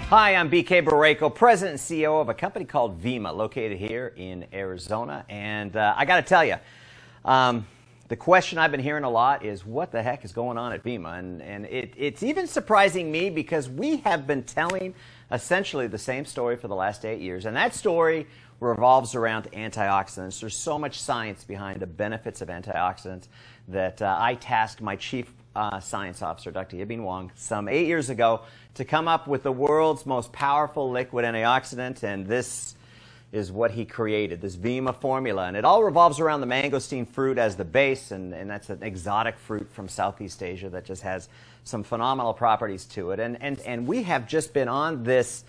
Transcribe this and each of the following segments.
Hi, I'm BK Barreco, President and CEO of a company called Vima, located here in Arizona. And I got to tell you, the question I've been hearing a lot is, what the heck is going on at Vima? And it's even surprising me because we have been telling essentially the same story for the last 8 years. And that story revolves around antioxidants. There's so much science behind the benefits of antioxidants that I tasked my chief science officer, Dr. Yibing Wang, some 8 years ago to come up with the world's most powerful liquid antioxidant, and this is what he created, this Vima formula. And it all revolves around the mangosteen fruit as the base, and that's an exotic fruit from Southeast Asia that just has some phenomenal properties to it. And we have just been on this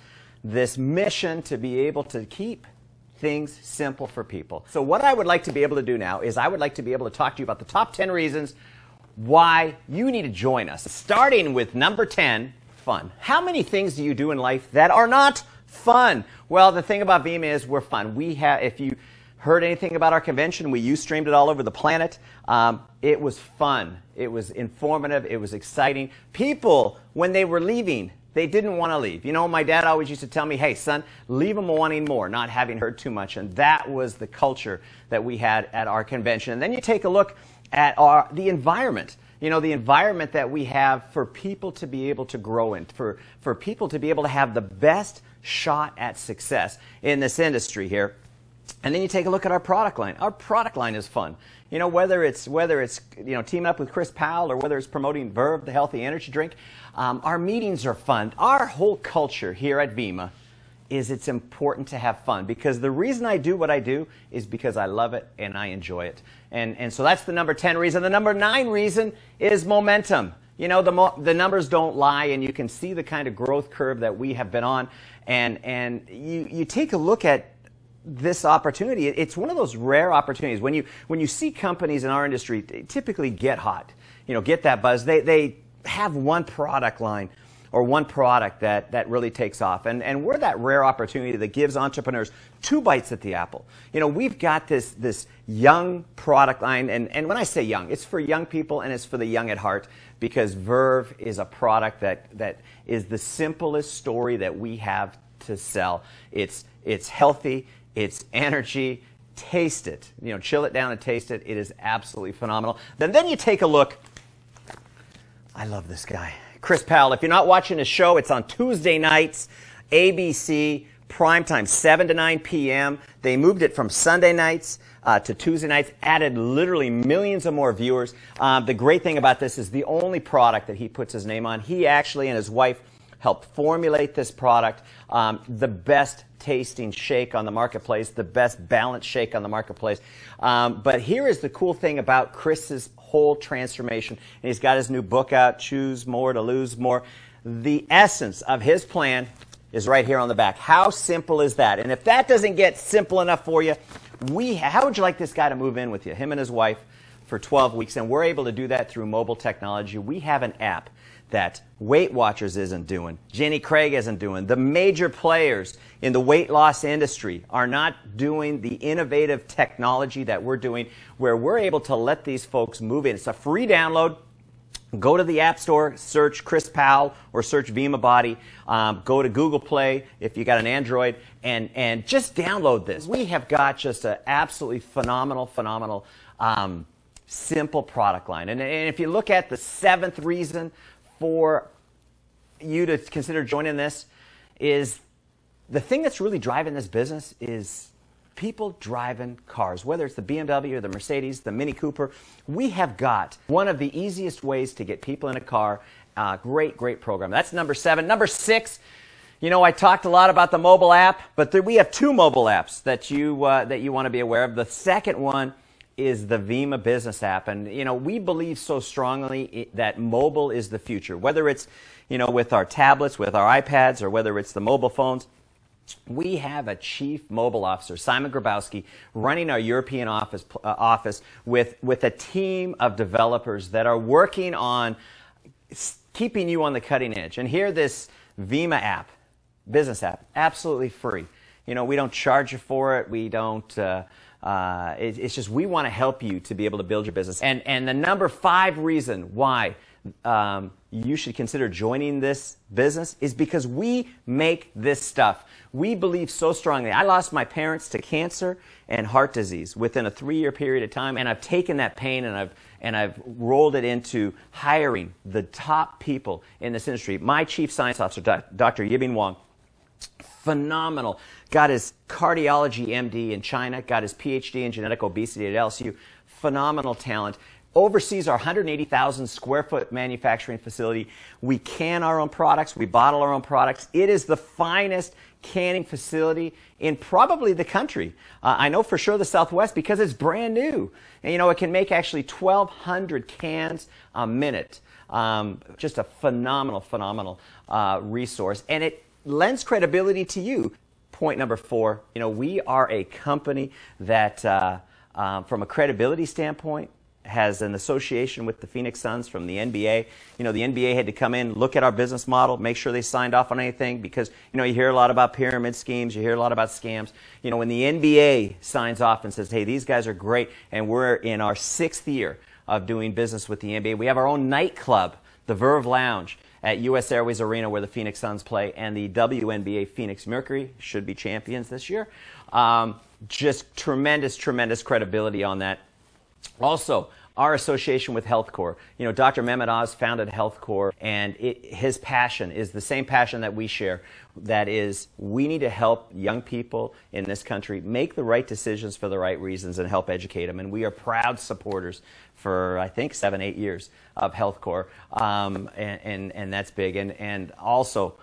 mission to be able to keep things simple for people. So what I would like to be able to do now is I would like to be able to talk to you about the top 10 reasons why you need to join us. Starting with number 10, fun. How many things do you do in life that are not fun? Well, the thing about Vima is we're fun. We have, if you heard anything about our convention, we streamed it all over the planet. It was fun. It was informative. It was exciting. People, when they were leaving, they didn't want to leave. You know, my dad always used to tell me, hey, son, leave them wanting more, not having heard too much. And that was the culture that we had at our convention. And then you take a look at the environment. You know, the environment that we have for people to be able to grow in, for people to be able to have the best shot at success in this industry here. And then you take a look at our product line. Our product line is fun. You know, whether it's teaming up with Chris Powell or whether it's promoting Verve, the healthy energy drink, our meetings are fun. Our whole culture here at Vima is it's important to have fun, because the reason I do what I do is because I love it and I enjoy it. And so that's the number 10 reason. The number 9 reason is momentum. You know, the numbers don't lie, and you can see the kind of growth curve that we have been on. And you take a look at this opportunity. It's one of those rare opportunities. When you see companies in our industry typically get hot, you know, get that buzz, they have one product line or one product that really takes off. And we're that rare opportunity that gives entrepreneurs 2 bites at the apple. You know, we've got this young product line, and when I say young, it's for young people and it's for the young at heart, because Verve is a product that is the simplest story that we have to sell. It's healthy, it's energy. Taste it. You know, chill it down and taste it. It is absolutely phenomenal. Then you take a look. I love this guy, Chris Powell. If you're not watching his show, it's on Tuesday nights, ABC, primetime, 7 to 9 p.m. They moved it from Sunday nights to Tuesday nights, added literally millions of more viewers. The great thing about this is the only product that he puts his name on. He actually and his wife helped formulate this product, the best tasting shake on the marketplace, the best balanced shake on the marketplace. But here is the cool thing about Chris's whole transformation. And he's got his new book out, Choose More to Lose More. The essence of his plan is right here on the back. How simple is that? And if that doesn't get simple enough for you, how would you like this guy to move in with you, him and his wife, for 12 weeks? And we're able to do that through mobile technology. We have an app that Weight Watchers isn't doing, Jenny Craig isn't doing. The major players in the weight loss industry are not doing the innovative technology that we're doing, where we're able to let these folks move in. It's a free download. Go to the App Store, search Chris Powell or search Vima Body. Go to Google Play if you got an Android, and just download this. We have got just an absolutely phenomenal simple product line. And if you look at the 7th reason for you to consider joining this, is the thing that's really driving this business is people driving cars, whether it's the BMW or the Mercedes, the Mini Cooper. We have got one of the easiest ways to get people in a car. Great program. That's number 7. Number 6, you know, I talked a lot about the mobile app, but we have 2 mobile apps that you want to be aware of. The second one is the Vima Business app. And, you know, we believe so strongly that mobile is the future, whether it's, you know, with our tablets, with our iPads, or whether it's the mobile phones. We have a chief mobile officer, Simon Grabowski, running our European office with a team of developers that are working on keeping you on the cutting edge. And here, this Vima app, business app, absolutely free. You know, we don't charge you for it. We don't. It's just we want to help you to be able to build your business. And the number 5 reason why you should consider joining this business is because we make this stuff. We believe so strongly. I lost my parents to cancer and heart disease within a 3-year period of time, and I've taken that pain and I've rolled it into hiring the top people in this industry. My chief science officer, Dr. Yibing Wang, phenomenal. Got his cardiology MD in China, got his PhD in genetic obesity at LSU. Phenomenal talent. Oversees our 180,000 square foot manufacturing facility. We can our own products. We bottle our own products. It is the finest canning facility in probably the country. I know for sure the Southwest because it's brand new. And you know, it can make actually 1,200 cans a minute. Just a phenomenal resource. And it lends credibility to you. Point number 4, you know, we are a company that from a credibility standpoint has an association with the Phoenix Suns from the NBA. You know, the NBA had to come in, look at our business model, make sure they signed off on anything because, you know, you hear a lot about pyramid schemes, you hear a lot about scams. You know, when the NBA signs off and says, hey, these guys are great, and we're in our 6th year of doing business with the NBA. We have our own nightclub, the Verve Lounge, at US Airways Arena where the Phoenix Suns play, and the WNBA Phoenix Mercury should be champions this year. Just tremendous credibility on that. Also, our association with HealthCore. You know, Dr. Mehmet Oz founded HealthCore, and his passion is the same passion that we share. That is, we need to help young people in this country make the right decisions for the right reasons and help educate them. And we are proud supporters for, I think, 7-8 years of HealthCore, and that's big. And also,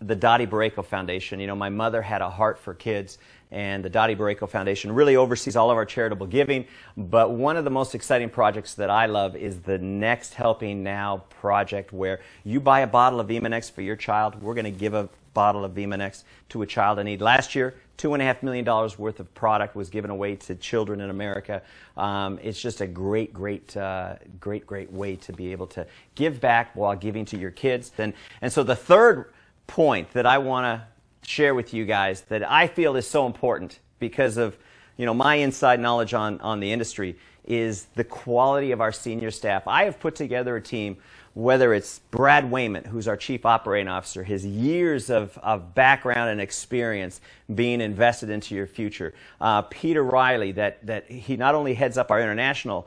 the Dottie Barreco Foundation. You know, my mother had a heart for kids, and the Dottie Barreco Foundation really oversees all of our charitable giving. But one of the most exciting projects that I love is the Next Helping Now project, where you buy a bottle of VimaNext for your child. We're going to give a bottle of VimaNext to a child in need. Last year, $2.5 million worth of product was given away to children in America. It's just a great way to be able to give back while giving to your kids. And so the third point that I want to share with you guys that I feel is so important because of, you know, my inside knowledge on the industry is the quality of our senior staff. I have put together a team, whether it's Brad Wayman, who's our Chief Operating Officer, his years of background and experience being invested into your future. Peter Riley, that he not only heads up our international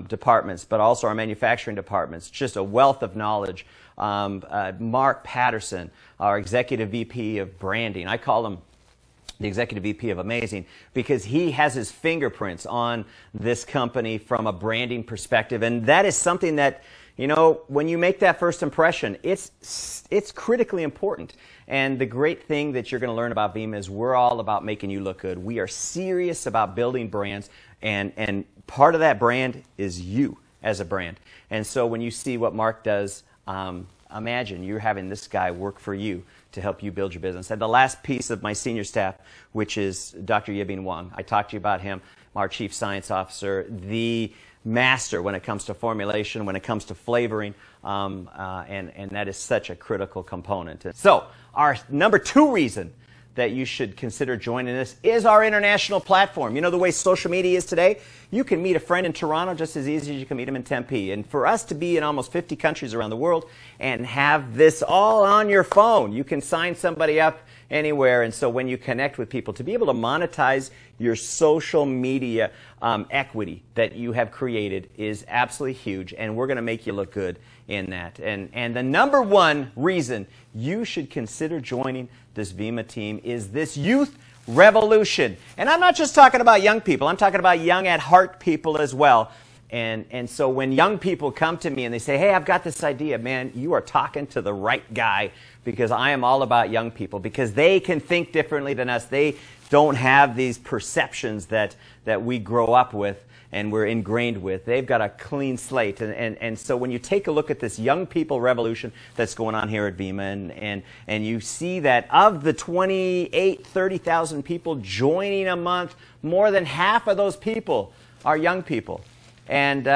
departments, but also our manufacturing departments, just a wealth of knowledge. Mark Patterson, our Executive VP of Branding. I call him the Executive VP of Amazing because he has his fingerprints on this company from a branding perspective. And that is something that, you know, when you make that first impression, it's critically important. And the great thing that you're going to learn about Vima is we're all about making you look good. We are serious about building brands, and part of that brand is you as a brand. And so when you see what Mark does, imagine you're having this guy work for you to help you build your business. And the last piece of my senior staff, which is Dr. Yibing Wang. I talked to you about him, our Chief Science Officer, the master when it comes to formulation, when it comes to flavoring, and that is such a critical component. So our number 2 reason that you should consider joining us is our international platform. You know, the way social media is today, you can meet a friend in Toronto just as easy as you can meet them in Tempe. And for us to be in almost 50 countries around the world and have this all on your phone, you can sign somebody up anywhere. And so when you connect with people, to be able to monetize your social media equity that you have created is absolutely huge, and we're going to make you look good in that. And the number 1 reason you should consider joining this Vima team is this youth revolution. And I'm not just talking about young people. I'm talking about young at heart people as well. And so when young people come to me and they say, hey, I've got this idea, man, you are talking to the right guy, because I am all about young people, because they can think differently than us. They don't have these perceptions that we grow up with and we're ingrained with. They've got a clean slate. And so when you take a look at this young people revolution that's going on here at Vima, and you see that of the 30,000 people joining a month, more than half of those people are young people. And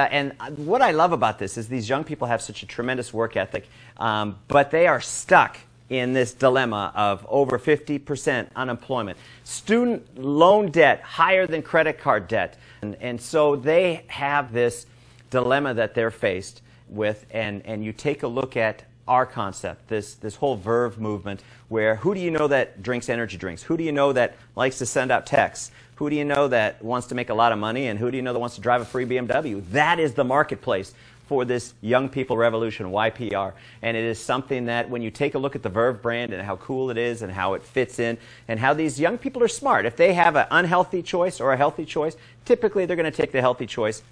what I love about this is these young people have such a tremendous work ethic, but they are stuck in this dilemma of over 50% unemployment, student loan debt higher than credit card debt. And so they have this dilemma that they're faced. with, and you take a look at our concept, this whole Verve movement, where who do you know that drinks energy drinks? Who do you know that likes to send out texts? Who do you know that wants to make a lot of money? And who do you know that wants to drive a free BMW? That is the marketplace for this young people revolution, YPR. And it is something that when you take a look at the Verve brand and how cool it is and how it fits in and how these young people are smart. If they have an unhealthy choice or a healthy choice, typically they're going to take the healthy choice.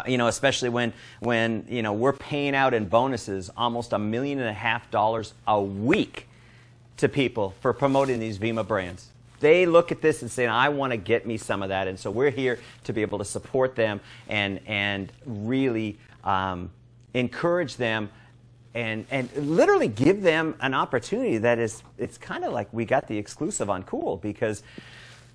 Especially when we're paying out in bonuses almost $1.5 million a week to people for promoting these Vima brands. They look at this and say, I want to get me some of that. And so we're here to be able to support them and really encourage them and literally give them an opportunity that it's kind of like we got the exclusive on Cool, because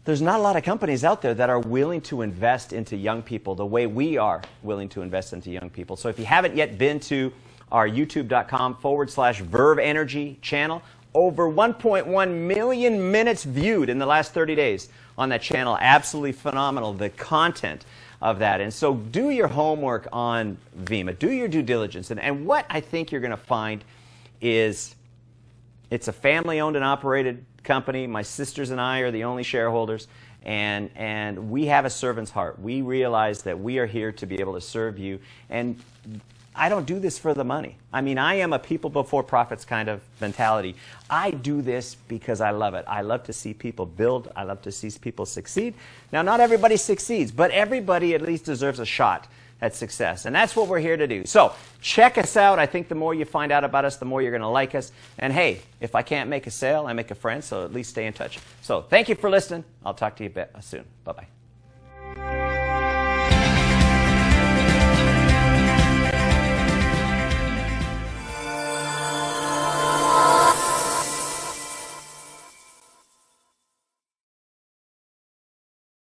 there's not a lot of companies out there that are willing to invest into young people the way we are willing to invest into young people. So if you haven't yet been to our youtube.com/Verve Energy channel, over 1.1 million minutes viewed in the last 30 days on that channel. Absolutely phenomenal, the content of that. And so do your homework on Vima. Do your due diligence. And what I think you're going to find is it's a family-owned and operated company. My sisters and I are the only shareholders. And we have a servant's heart. We realize that we are here to be able to serve you. And I don't do this for the money. I mean, I am a people before profits kind of mentality. I do this because I love it. I love to see people build. I love to see people succeed. Now, not everybody succeeds, but everybody at least deserves a shot at success. And that's what we're here to do. So check us out. I think the more you find out about us, the more you're going to like us. And hey, if I can't make a sale, I make a friend, so at least stay in touch. So thank you for listening. I'll talk to you soon. Bye-bye.